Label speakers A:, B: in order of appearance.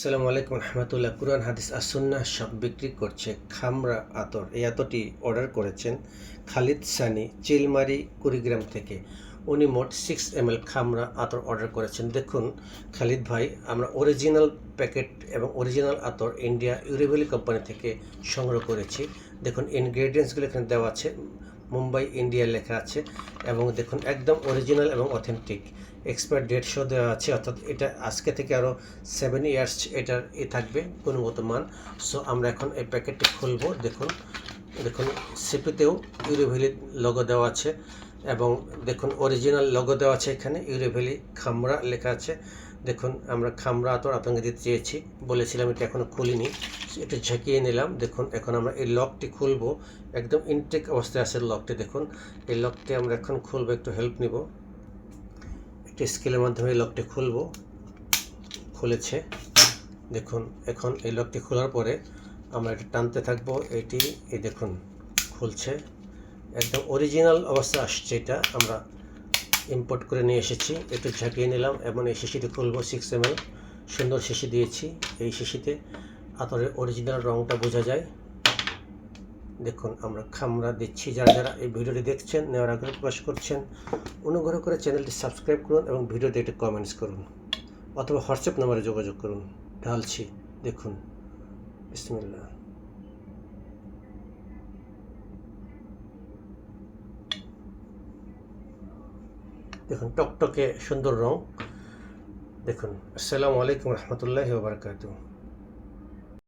A: আসসালামু আলাইকুম রহমতুল্লাহ। কুরআন হাদিস আসুন্নাহ সব বিক্রি করছে খামরা আতর। এই আতরটি অর্ডার করেছেন খালিদ সানি, চিলমারি কুড়িগ্রাম থেকে। উনি মোট 6 ml খামরা আতর অর্ডার করেছেন। দেখুন খালিদ ভাই, আমরা অরিজিনাল প্যাকেট এবং অরিজিনাল আতর ইন্ডিয়া ইউরেভেলি কোম্পানি থেকে সংগ্রহ করেছি। দেখুন ইনগ্রেডিয়েন্টসগুলো এখানে দেওয়া আছে, মুম্বাই ইন্ডিয়া লেখা আছে, এবং দেখুন একদম অরিজিনাল এবং অথেন্টিক। এক্সপায়ার ডেট শো দেওয়া আছে, অর্থাৎ এটা আজকে থেকে আরও 7 ইয়ার্স এটার থাকবে গুণগত মান। সো আমরা এখন এই প্যাকেটটি খুলব। দেখুন দেখুন সিপিতেও ইউরেভেলি লোগো দেওয়া আছে, এবং দেখুন অরিজিনাল লোগো দেওয়া আছে, এখানে ইউরেভেলি খামরা লেখা আছে। দেখুন আমরা খামরা আতর আপনাকে দিতে চেয়েছি, বলেছিলাম, এটা এখনও খুলিনি, এটা ঝাঁকিয়ে নিলাম। দেখুন এখন আমরা এই লকটি খুলব, একদম ইনটেক অবস্থায় আছে লকটি। দেখুন এই লকটি আমরা এখন খুলব, একটু হেল্প নিব। একটি স্কেলের মাধ্যমে এই লকটি খুলব। খুলেছে। দেখুন এখন এই লকটি খোলার পরে আমরা এটা টানতে থাকবো। এই দেখুন খুলছে, একদম অরিজিনাল অবস্থা আসছে। এটা আমরা ইম্পোর্ট করে নিয়ে এসেছি। একটু ঝাঁকিয়ে নিলাম এবং এই শিশিটি খুলব। 6 ml সুন্দর শিশি দিয়েছি। এই শিশিতে আতরের অরিজিনাল রঙটা বোঝা যায়। দেখুন আমরা খামরা দিচ্ছি। যারা যারা এই ভিডিওটি দেখছেন, নেওয়ার আগ্রহ প্রকাশ করছেন, অনুগ্রহ করে চ্যানেলটি সাবস্ক্রাইব করুন এবং ভিডিওতে একটু কমেন্টস করুন, অথবা হোয়াটসঅ্যাপ নাম্বারে যোগাযোগ করুন। ঢালছি, দেখুন, বিসমিল্লাহ। দেখুন টকটকে সুন্দর রং। দেখুন। আসসালামু আলাইকুম রহমতুল্লাহি ওয়া বারাকাতুহু।